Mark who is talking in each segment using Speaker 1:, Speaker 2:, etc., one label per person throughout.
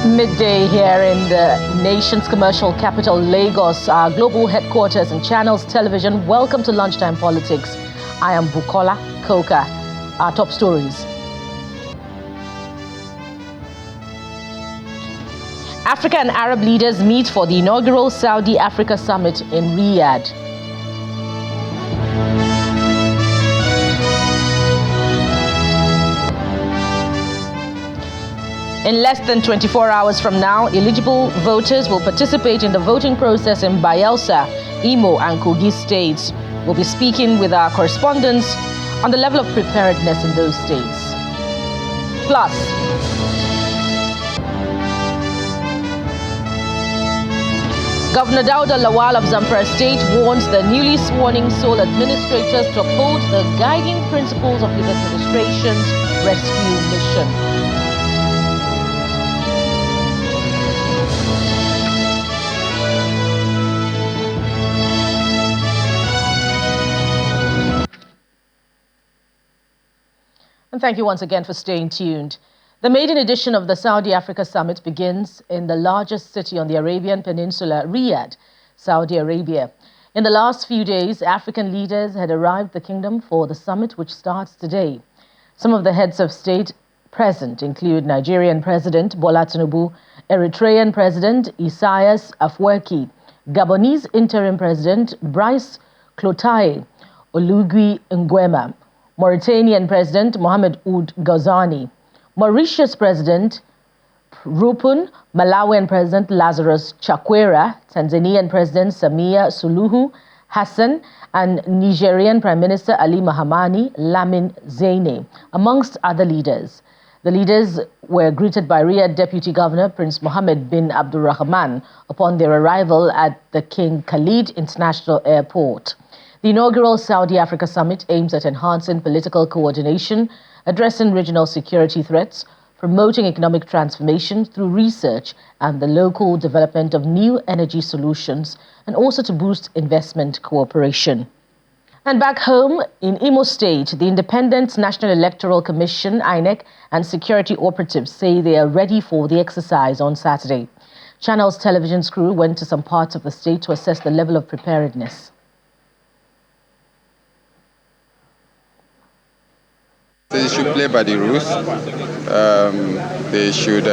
Speaker 1: Midday here in the nation's commercial capital, Lagos, our global headquarters and Channels Television. Welcome to Lunchtime Politics. I am Bukola Koka. Our top stories. Africa and Arab leaders meet for the inaugural Saudi-Africa summit in Riyadh. In less than 24 hours from now, eligible voters will participate in the voting process in Bayelsa, Imo, and Kogi States. We'll be speaking with our correspondents on the level of preparedness in those states. Plus, Governor Dauda Lawal of Zamfara State warns the newly sworn-in sole administrators to uphold the guiding principles of his administration's rescue mission. And thank you once again for staying tuned. The maiden edition of the Saudi-Africa Summit begins in the largest city on the Arabian Peninsula, Riyadh, Saudi Arabia. In the last few days, African leaders had arrived at the kingdom for the summit, which starts today. Some of the heads of state present include Nigerian President Bola Tinubu, Eritrean President Isaias Afwerki, Gabonese Interim President Brice Clotaire Oligui Nguema, Mauritanian President Mohamed Ould Ghazouani, Mauritius President Rupun, Malawian President Lazarus Chakwera, Tanzanian President Samia Suluhu Hassan, and Nigerian Prime Minister Ali Mahamani Lamin Zeine, amongst other leaders. The leaders were greeted by Riyadh Deputy Governor Prince Mohammed bin Abdulrahman upon their arrival at the King Khalid International Airport. The inaugural Saudi-Africa summit aims at enhancing political coordination, addressing regional security threats, promoting economic transformation through research and the local development of new energy solutions, and also to boost investment cooperation. And back home in Imo State, the Independent National Electoral Commission, INEC, and security operatives say they are ready for the exercise on Saturday. Channels Television's crew went to some parts of the state to assess the level of preparedness.
Speaker 2: They should play by the rules. They should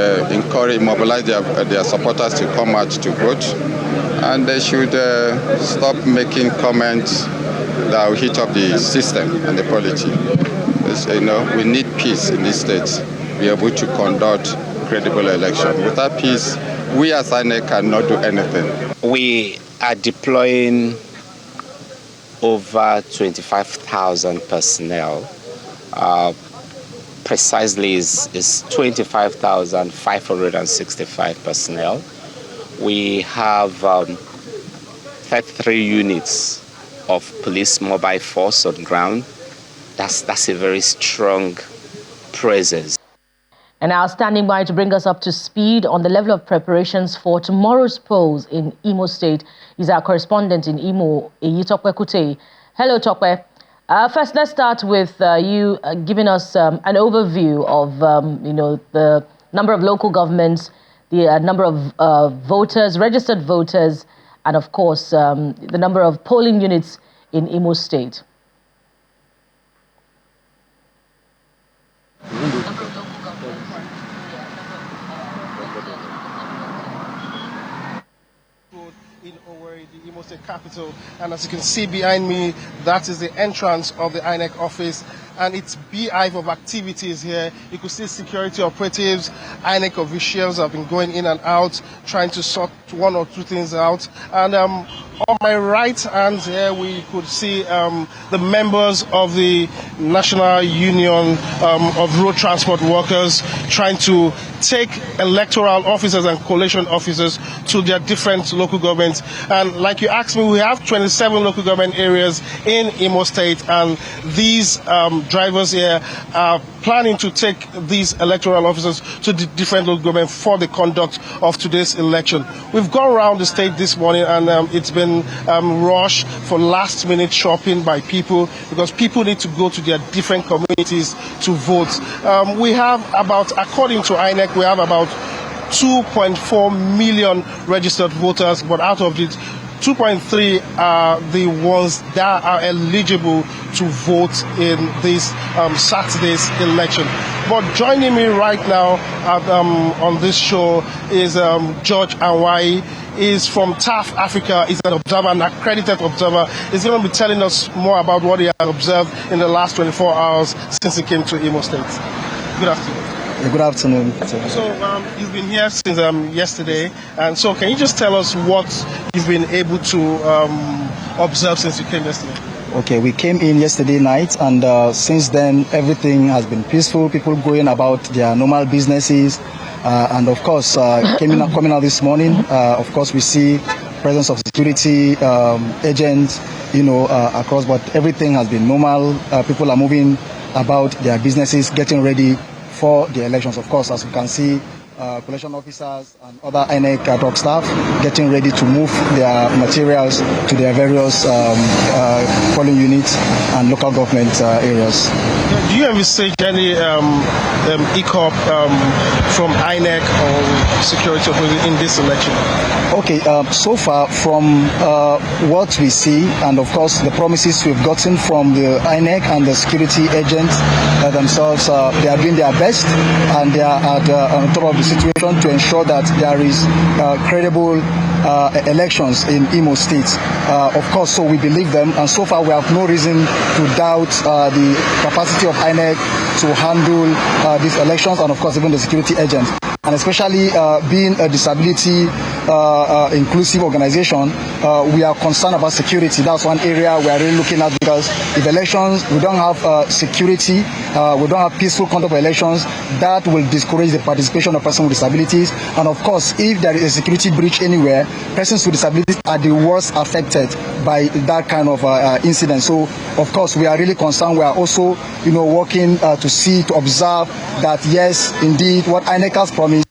Speaker 2: mobilize their supporters to come out to vote. And they should stop making comments that will hit up the system and the polity. We need peace in this state to be able to conduct credible elections. Without peace, we as INEC cannot do anything.
Speaker 3: We are deploying over 25,000 personnel. Precisely is 25,565 personnel. We have 33 units of police mobile force on ground. That's a very strong presence.
Speaker 1: And now standing by to bring us up to speed on the level of preparations for tomorrow's polls in Imo State is our correspondent in Imo, Tokwe Kute. Hello, Tokwe. First, let's start with you giving us an overview of, the number of local governments, the number of voters, registered voters, and of course, the number of polling units in Imo State.
Speaker 4: The Imo State capital, and as you can see behind me, that is the entrance of the INEC office, and it's beehive of activities here. You could see security operatives, INEC officials have been going in and out, trying to sort one or two things out. And on my right hand here, we could see the members of the National Union of Road Transport Workers trying to take electoral officers and collation officers to their different local governments. And like you asked me, we have 27 local government areas in Imo State, and these drivers here are planning to take these electoral officers to the different local government for the conduct of today's election. We've gone around the state this morning, and it's been rushed for last-minute shopping by people, because people need to go to their different communities to vote. We have about, according to INEC, we have about 2.4 million registered voters, but out of it, 2.3 are the ones that are eligible to vote in this Saturday's election. But joining me right now on this show is George Anwai. He's from TAF Africa. He's an observer, an accredited observer. He's going to be telling us more about what he has observed in the last 24 hours since he came to Imo State. Good afternoon.
Speaker 5: Good afternoon.
Speaker 4: So you've been here since yesterday, and so can you just tell us what you've been able to observe since you came yesterday?
Speaker 5: Okay, we came in yesterday night, and since then everything has been peaceful. People going about their normal businesses, and of course, coming out this morning. Of course, we see presence of security agents, across, but everything has been normal. People are moving about their businesses, getting ready for the elections. Of course, as you can see, election officers and other INEC ad hoc staff getting ready to move their materials to their various polling units and local government areas.
Speaker 4: Do you envisage any hiccup from INEC or security in this election?
Speaker 5: Okay, so far from what we see, and of course the promises we've gotten from the INEC and the security agents themselves, they are doing their best, and they are on top of the situation to ensure that there is credible elections in Imo State. Of course, so we believe them, and so far we have no reason to doubt the capacity of INEC to handle these elections, and of course even the security agents. And especially being a disability inclusive organization, we are concerned about security. That's one area we are really looking at, because if elections, we don't have security, we don't have peaceful conduct of elections, that will discourage the participation of persons with disabilities. And of course, if there is a security breach anywhere, persons with disabilities are the worst affected by that kind of incident. So, of course, we are really concerned. We are also, working to observe that, yes, indeed, what INEC has promised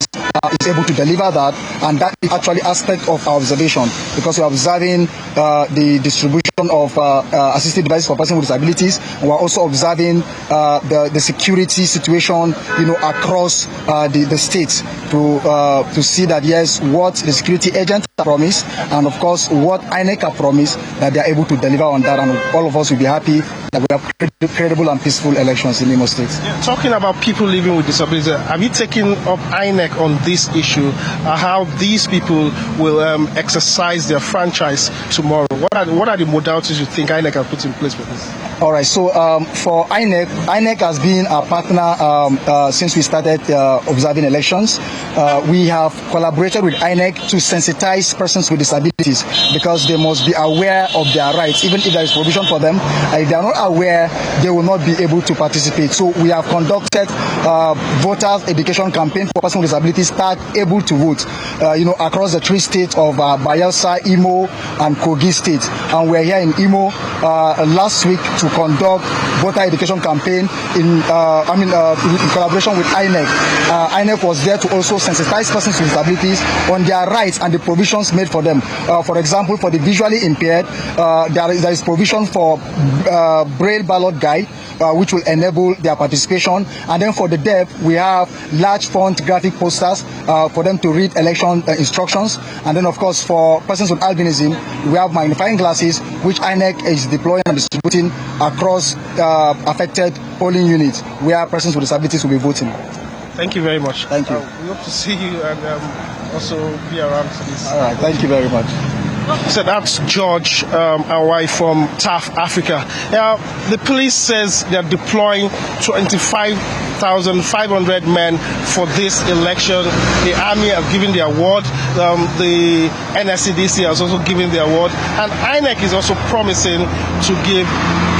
Speaker 5: is able to deliver that, and that is actually aspect of our observation, because we are observing the distribution of assistive devices for persons with disabilities. We are also observing the security situation, across the states to see that, yes, what the security agents have promised, and of course what INEC have promised, that they are able to deliver on that, and all of us will be happy that we have credible and peaceful elections in Imo State.
Speaker 4: Yeah, talking about people living with disabilities, have you taken up INEC on this issue, how these people will exercise their franchise tomorrow? What are the modalities you think INEC has put in place for this?
Speaker 5: All right, so for INEC has been our partner since we started observing elections. We have collaborated with INEC to sensitize persons with disabilities, because they must be aware of their rights. Even if there is provision for them, if they are not aware, they will not be able to participate. So we have conducted voters education campaign for persons with disabilities that are able to vote, across the 3 states of Bayelsa, Imo, and Kogi State. And we're here in Imo last week to conduct voter education campaign in collaboration with INEC. INEC was there to also sensitize persons with disabilities on their rights and the provisions made for them. For example, for the visually impaired, there is provision for Braille ballot guide, which will enable their participation. And then for the deaf, we have large font graphic posters for them to read election instructions. And then, of course, for persons with albinism, we have magnifying glasses, which INEC is deploying and distributing across affected polling units where persons with disabilities will be voting.
Speaker 4: Thank you very much.
Speaker 5: Thank you.
Speaker 4: We hope to see you and also be around for this.
Speaker 5: All right, thank you very much.
Speaker 4: So that's George Anwai from TAF Africa. Now, the police says they're deploying 25,500 men for this election. The army have given the award. The NSCDC has also given the award. And INEC is also promising to give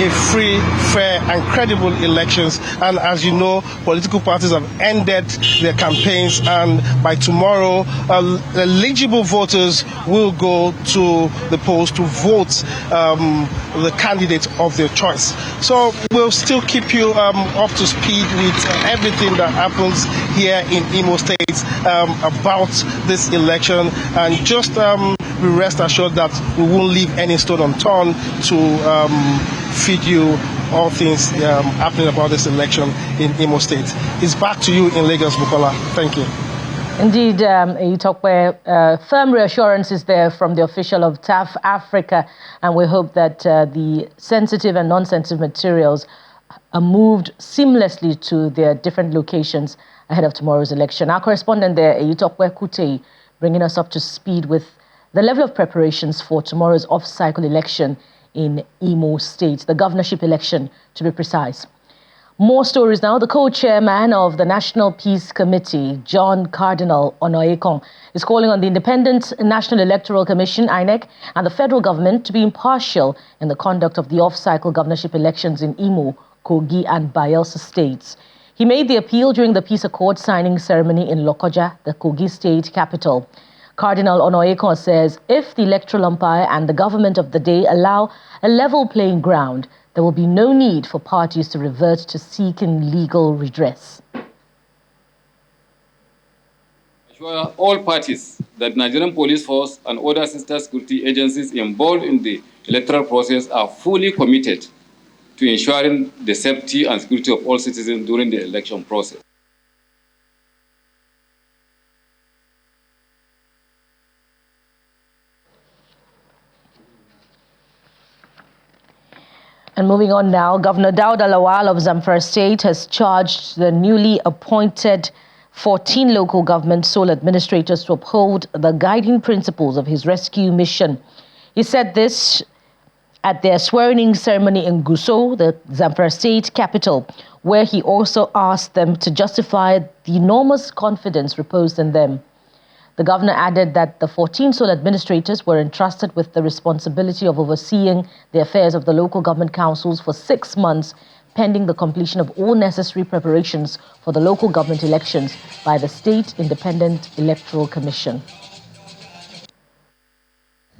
Speaker 4: a free, fair, and credible elections. And as you know, political parties have ended their campaigns, and by tomorrow, eligible voters will go to the polls to vote the candidate of their choice. So we'll still keep you up to speed with everything that happens here in Imo State about this election, and just be rest assured that we won't leave any stone unturned to feed you all things happening about this election in Imo State. It's back to you in Lagos, Bukola. Thank you.
Speaker 1: Indeed, you talk where firm reassurance is there from the official of TAF Africa, and we hope that the sensitive and non-sensitive materials are moved seamlessly to their different locations ahead of tomorrow's election. Our correspondent there, Eyitokwe Kutei, bringing us up to speed with the level of preparations for tomorrow's off-cycle election in Imo State, the governorship election, to be precise. More stories now. The co-chairman of the National Peace Committee, John Cardinal Onoyekon, is calling on the Independent National Electoral Commission, INEC, and the federal government to be impartial in the conduct of the off-cycle governorship elections in Imo, Kogi, and Bayelsa states. He made the appeal during the peace accord signing ceremony in Lokoja, the Kogi State capital. Cardinal Onoyekon says if the electoral umpire and the government of the day allow a level playing ground, there will be no need for parties to revert to seeking legal redress.
Speaker 6: Assure all parties that Nigerian police force and other sister security agencies involved in the electoral process are fully committed to ensuring the safety and security of all citizens during the election process.
Speaker 1: And moving on now, Governor Dauda Lawal of Zamfara State has charged the newly appointed 14 local government sole administrators to uphold the guiding principles of his rescue mission. He said this at their swearing-in ceremony in Gusau, the Zamfara State capital, where he also asked them to justify the enormous confidence reposed in them. The governor added that the 14 sole administrators were entrusted with the responsibility of overseeing the affairs of the local government councils for 6 months, pending the completion of all necessary preparations for the local government elections by the State Independent Electoral Commission.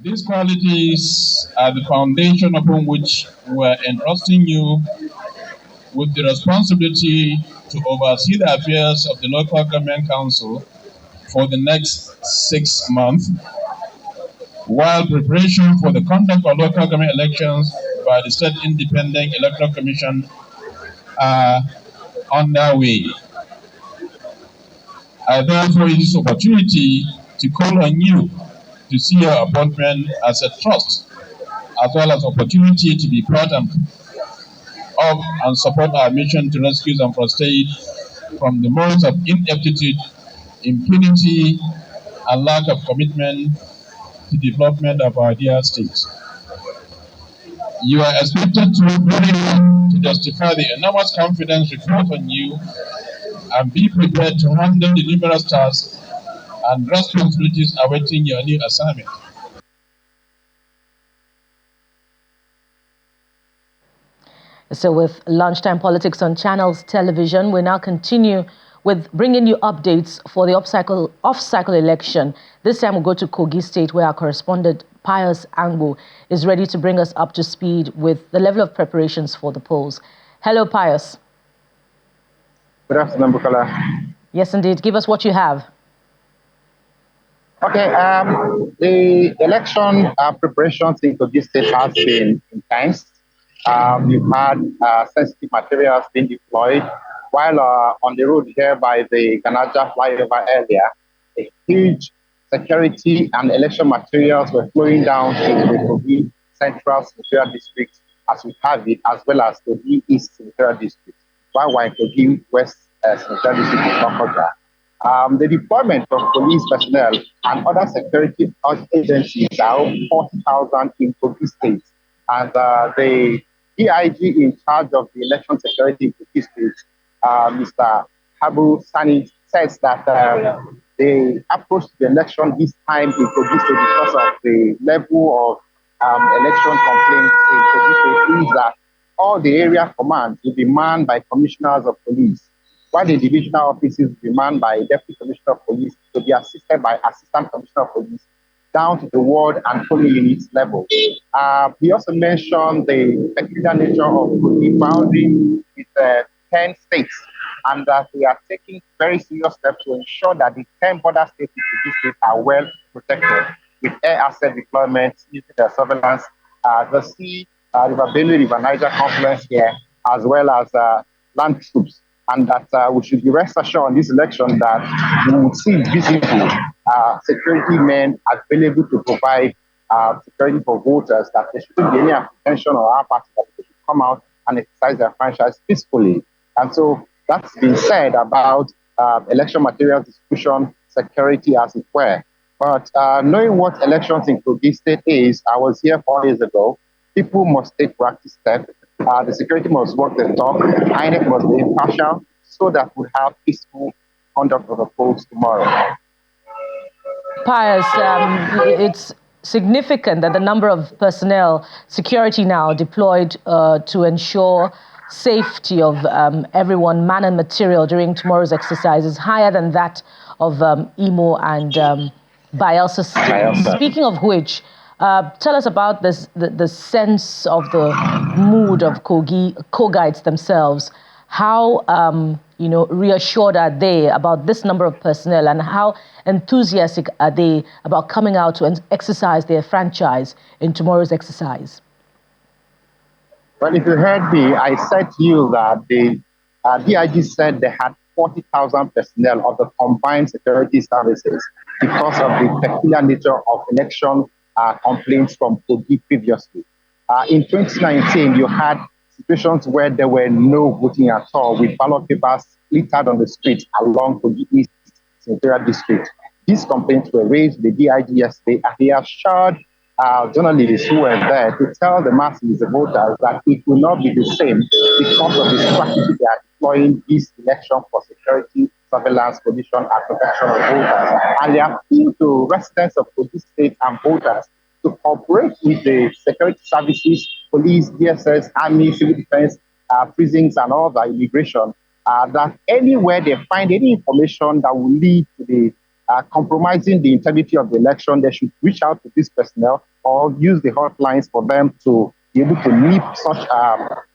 Speaker 7: These qualities are the foundation upon which we are entrusting you with the responsibility to oversee the affairs of the local government council for the next 6 months, while preparation for the conduct of local government elections by the State Independent Electoral Commission are underway. I therefore use this opportunity to call on you to see your appointment as a trust, as well as opportunity to be part of and support our mission to rescue Zamfara State from the modes of ineptitude, impunity, and lack of commitment to development of our dear state. You are expected to work very hard to justify the enormous confidence reposed on you and be prepared to handle the numerous tasks and responsibilities awaiting your new assignment.
Speaker 1: So with Lunchtime Politics on Channels Television, we now continue with bringing you updates for the off-cycle election. This time we'll go to Kogi State, where our correspondent Pius Ango is ready to bring us up to speed with the level of preparations for the polls. Hello, Pius.
Speaker 8: Good afternoon, Bukola.
Speaker 1: Yes, indeed. Give us what you have.
Speaker 8: Okay, the election preparations in Kogi State has been intense. We've had sensitive materials being deployed, while on the road here by the Ganaja flyover area, a huge security and election materials were flowing down to the Kogi Central Senatorial District, as we have it, as well as Kogi East Senatorial District, while we're in Kogi West Senatorial District in Lokoja. The deployment of police personnel and other security agencies are over 40,000 in Kogi State, and the DIG in charge of the election security in Kogi State, Mr. Habu Sani, says that the approach to the election this time in Kogi State, because of the level of election complaints in Kogi State, is that all the area commands will be manned by commissioners of police, while the divisional offices will be manned by deputy commissioner of police to be assisted by assistant commissioner of police down to the ward and polling units level. He also mentioned the peculiar nature of Kogi boundary with 10 states, and that we are taking very serious steps to ensure that the 10 border states in Kogi State are well protected with air asset deployment using the surveillance, the sea, River Benue, River Niger confluence here, as well as land troops and that we should be rest assured on this election that we will see visibly security men available to provide security for voters, that there shouldn't be any apprehension on our part that they should come out and exercise their franchise peacefully. And so that's been said about election materials distribution, security as it were. But knowing what elections in Kogi State is, I was here 4 years ago. People must take practice steps. The security must work the talk. INEC must be impartial so that we have peaceful conduct of the polls tomorrow.
Speaker 1: Pius, it's significant that the number of personnel, security now deployed to ensure safety of everyone, man and material during tomorrow's exercise is higher than that of Imo and Bayelsa State. Speaking of which, tell us about this, the sense of the mood of Kogites themselves. How reassured are they about this number of personnel, and how enthusiastic are they about coming out to exercise their franchise in tomorrow's exercise?
Speaker 8: Well, if you heard me, I said to you that the DIG said they had 40,000 personnel of the combined security services because of the peculiar nature of election complaints from Kogi previously. In 2019, you had situations where there were no voting at all, with ballot papers littered on the streets along Kogi East Senatorial District. These complaints were raised with the DIG yesterday, and they assured journalists who were there to tell the masses, the voters, that it will not be the same because of the strategy they are deploying this election for security, surveillance, condition, and protection of voters. And they appeal to residents of Kogi State and voters to cooperate with the security services, police, DSS, army, civil defense, prisons, and all the immigration, that anywhere they find any information that will lead to the compromising the integrity of the election, they should reach out to this personnel or use the hotlines for them to be able to nip such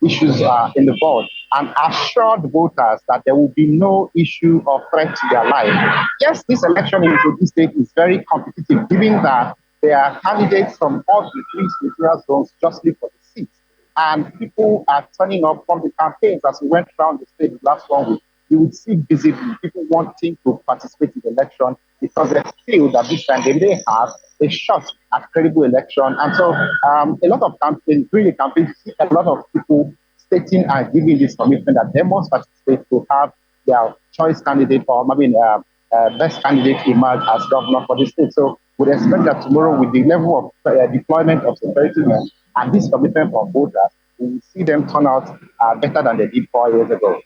Speaker 8: issues in the bud, and assure the voters that there will be no issue or threat to their life. Yes, this election in Kogi State is very competitive, given that there are candidates from all the three senatorial zones justly for the seats. And people are turning up from the campaigns as we went around the state the last 1 week. You would see visibly people wanting to participate in the election because they feel that this time they may have a shot at credible election. And so a lot of campaigns, during the campaign, you see a lot of people stating and giving this commitment that they must participate to have their choice candidate or maybe best candidate emerge as governor for the state. So we'd expect that tomorrow, with the level of deployment of security men and this commitment from voters, we will see them turn out better than they did 4 years ago.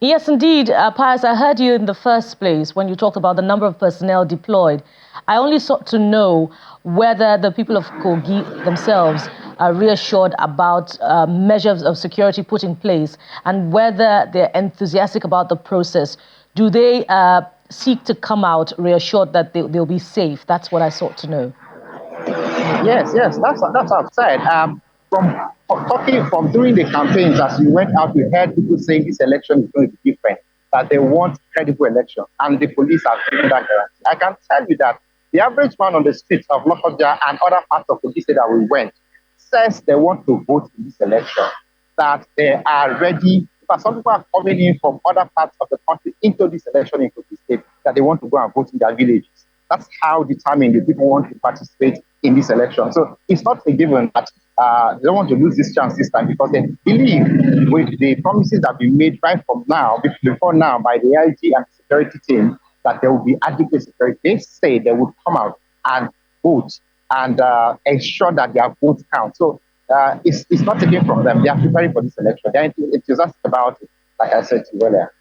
Speaker 1: Yes, indeed. Pius, I heard you in the first place when you talked about the number of personnel deployed. I only sought to know whether the people of Kogi themselves are reassured about measures of security put in place, and whether they're enthusiastic about the process. Do they seek to come out reassured that they'll be safe? That's what I sought to know.
Speaker 8: Yes, that's what I've said. From during the campaigns, as we went out, we heard people saying this election is going to be different, that they want credible elections, and the police have given that guarantee. I can tell you that the average man on the streets of Lokoja and other parts of Kogi State that we went says they want to vote in this election, that they are ready. But some people are coming in from other parts of the country into this election in Kogi State, that they want to go and vote in their villages. That's how determined the people want to participate in this election. So it's not a given that they don't want to lose this chance this time, because they believe with the promises that have been made right from now, before now, by the IG and the security team, that there will be adequate security. They say they would come out and vote and ensure that their votes count. So it's not taken from them. They are preparing for this election. They're enthusiastic about it, like I said to you earlier.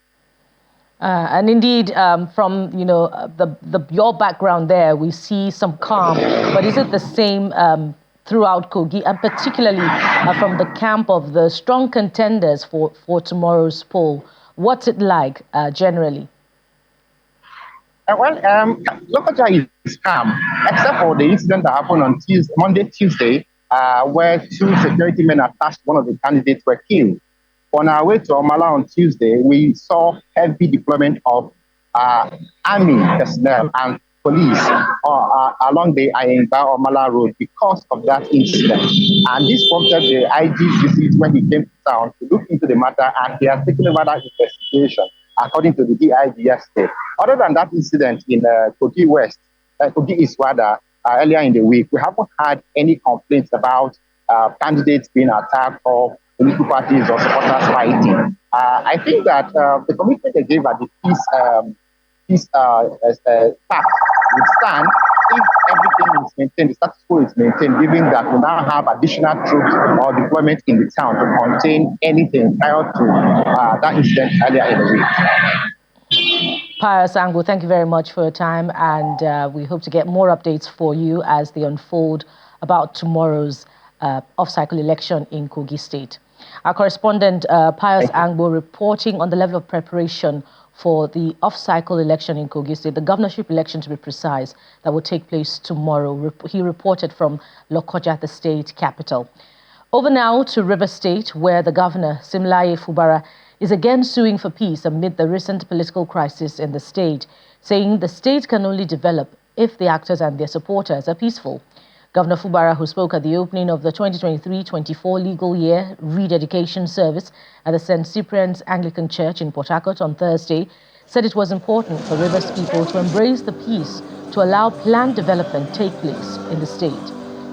Speaker 1: And indeed, from your background there, we see some calm. But is it the same throughout Kogi, and particularly from the camp of the strong contenders for tomorrow's poll? What's it like generally?
Speaker 8: Lokoja is calm, except for the incident that happened on Tuesday, where two security men attached to one of the candidates were killed. On our way to Omala on Tuesday, we saw heavy deployment of army personnel and police along the Ayemba-Omala road because of that incident. And this prompted the IG's visit when he came to town to look into the matter, and he has taken over that investigation. investigation, according to the DID State. Other than that incident in Kogi East rather, earlier in the week, we haven't had any complaints about candidates being attacked or political parties or supporters fighting. I think that the commitment they gave at the peace pact would stand if everything is maintained, the status quo is maintained, given that we now have additional troops or deployment in the town to contain anything prior to that incident earlier in the week.
Speaker 1: Pius Angbo, thank you very much for your time, and we hope to get more updates for you as they unfold about tomorrow's off-cycle election in Kogi State. Our correspondent Pius Angbo reporting on the level of preparation for the off-cycle election in Kogi State, the governorship election to be precise, that will take place tomorrow. He reported from Lokoja, the state capital. Over now to River State, where the governor, Simlaye Fubara, is again suing for peace amid the recent political crisis in the state, saying the state can only develop if the actors and their supporters are peaceful. Governor Fubara, who spoke at the opening of the 2023-24 legal year rededication service at the St. Cyprian's Anglican Church in Port Harcourt on Thursday, said it was important for Rivers people to embrace the peace to allow planned development take place in the state.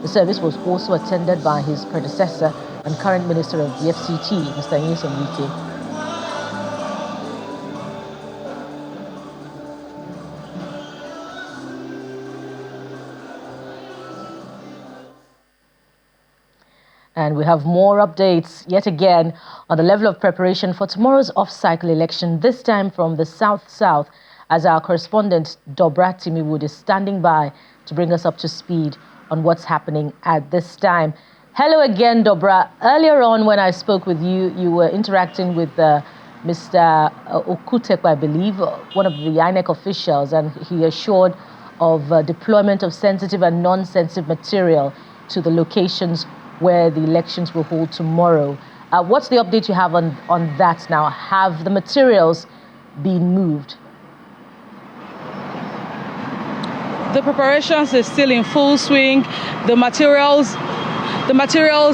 Speaker 1: The service was also attended by his predecessor and current Minister of the FCT, Mr. Nyesom Wike. And we have more updates yet again on the level of preparation for tomorrow's off-cycle election, this time from the South-South, as our correspondent Dobra Timiwood is standing by to bring us up to speed on what's happening at this time. Hello again, Dobra. Earlier on when I spoke with you, you were interacting with Mr. Okutekwa, I believe, one of the INEC officials, and he assured of deployment of sensitive and non-sensitive material to the locations where the elections will hold tomorrow. What's the update you have on that now? Have the materials been moved?
Speaker 9: The preparations are still in full swing. The materials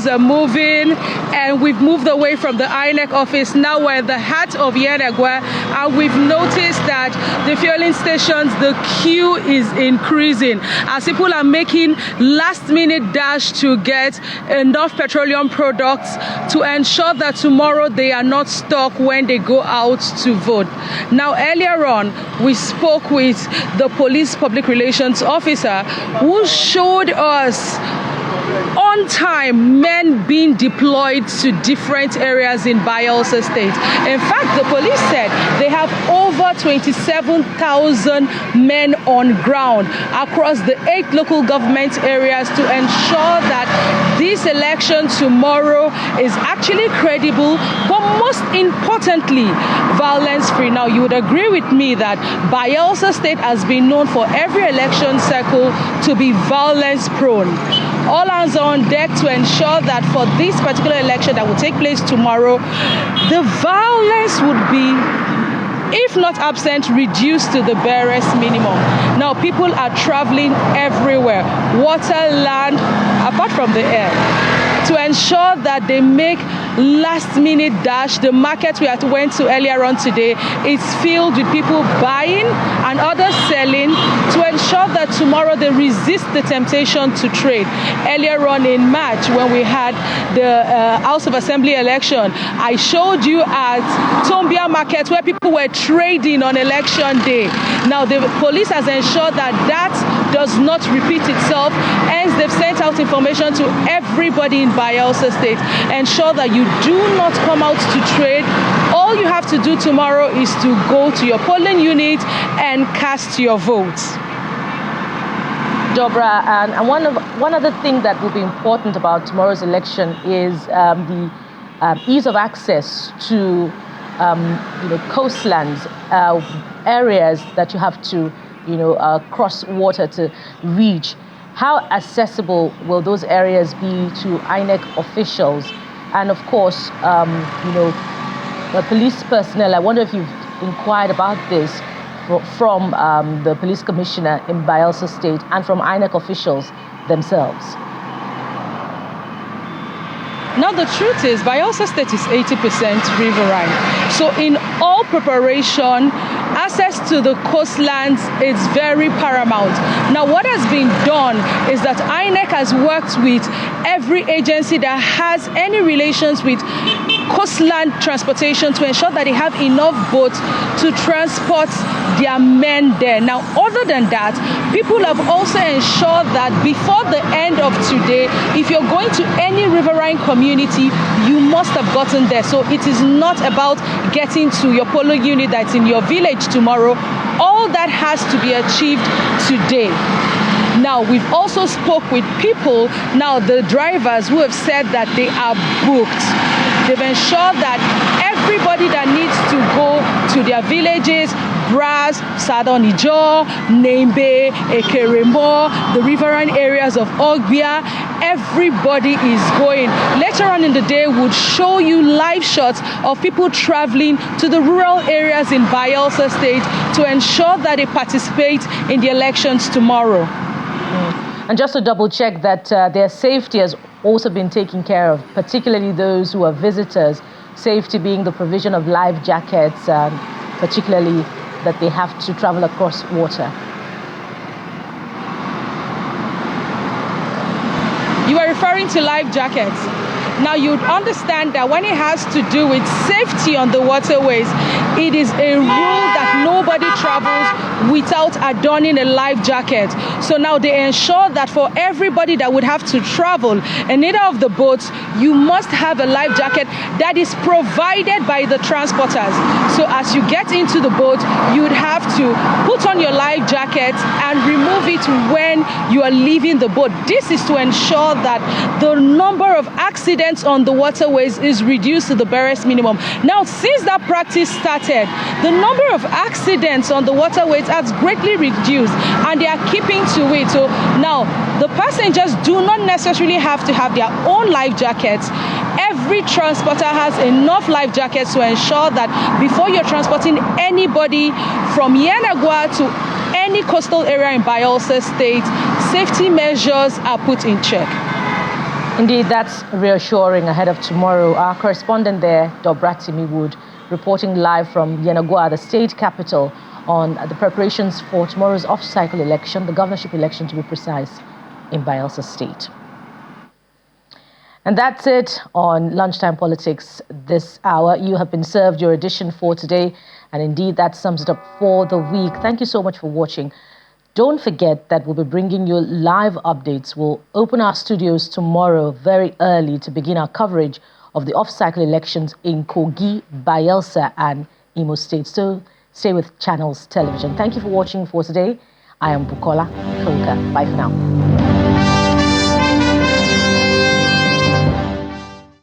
Speaker 9: are moving, and we've moved away from the INEC office. Now we're at the heart of Yenegwa, and we've noticed that the fueling stations, the queue is increasing as people are making last-minute dash to get enough petroleum products to ensure that tomorrow they are not stuck when they go out to vote. Now, earlier on, we spoke with the police public relations officer who showed us on time men being deployed to different areas in Bayelsa State. In fact, the police said they have over 27,000 men on ground across the 8 local government areas to ensure that this election tomorrow is actually credible, but most importantly, violence-free. Now, you would agree with me that Bayelsa State has been known for every election cycle to be violence-prone. All hands are on deck to ensure that for this particular election that will take place tomorrow, the violence would be, if not absent, reduced to the barest minimum. Now, people are traveling everywhere, water, land, apart from the air, to ensure that they make last-minute dash. The market we went to earlier on today is filled with people buying and others selling to ensure that tomorrow they resist the temptation to trade. Earlier on in March, when we had the House of Assembly election, I showed you at Tombia Market where people were trading on election day. Now, the police has ensured that that does not repeat itself. Hence, they've sent out information to everybody in Bayelsa State. Ensure that you do not come out to trade. All you have to do tomorrow is to go to your polling unit and cast your votes.
Speaker 1: Dobra, and one other thing that will be important about tomorrow's election is the ease of access to coastlands, areas that you have to cross water to reach. How accessible will those areas be to INEC officials? And of course, the police personnel, I wonder if you've inquired about this from the police commissioner in Bayelsa State and from INEC officials themselves.
Speaker 9: Now, the truth is, Bayelsa State is 80% riverine. So in all preparation, access to the coastlands is very paramount. Now, what has been done is that INEC has worked with every agency that has any relations with coastland transportation to ensure that they have enough boats to transport their men there. Now, other than that, people have also ensured that before the end of today, if you're going to any riverine community, you must have gotten there. So it is not about getting to your polo unit that's in your village tomorrow. All that has to be achieved today. Now, we've also spoke with people, now the drivers who have said that they are booked. They've ensured that everybody that needs to go to their villages, Bras, Southern Ijo, Nembe, Ekeremo, the riverine areas of Ogbia, everybody is going. Later on in the day, we'll show you live shots of people traveling to the rural areas in Bayelsa State to ensure that they participate in the elections tomorrow.
Speaker 1: And just to double check that their safety has also been taken care of, particularly those who are visitors, safety being the provision of life jackets, particularly that they have to travel across water.
Speaker 9: You are referring to life jackets. Now, you'd understand that when it has to do with safety on the waterways, it is a rule that nobody travels without adorning a life jacket. So now they ensure that for everybody that would have to travel in either of the boats, you must have a life jacket that is provided by the transporters. So as you get into the boat, you would have to put on your life jacket and remove it when you are leaving the boat. This is to ensure that the number of accidents on the waterways is reduced to the barest minimum. Now, since that practice started, the number of accidents on the waterways has greatly reduced, and they are keeping to it. So now, the passengers do not necessarily have to have their own life jackets. Every transporter has enough life jackets to ensure that before you're transporting anybody from Yenagoa to any coastal area in Bayelsa State, safety measures are put in check.
Speaker 1: Indeed, that's reassuring ahead of tomorrow. Our correspondent there, Dobratimi Wood, reporting live from Yenagoa, the state capital, on the preparations for tomorrow's off-cycle election, the governorship election to be precise, in Bayelsa State. And that's it on Lunchtime Politics this hour. You have been served your edition for today, and indeed that sums it up for the week. Thank you so much for watching. Don't forget that we'll be bringing you live updates. We'll open our studios tomorrow very early to begin our coverage of the off-cycle elections in Kogi, Bayelsa, and Imo State. So stay with Channels Television. Thank you for watching for today. I am Bukola Kauka. Bye for now.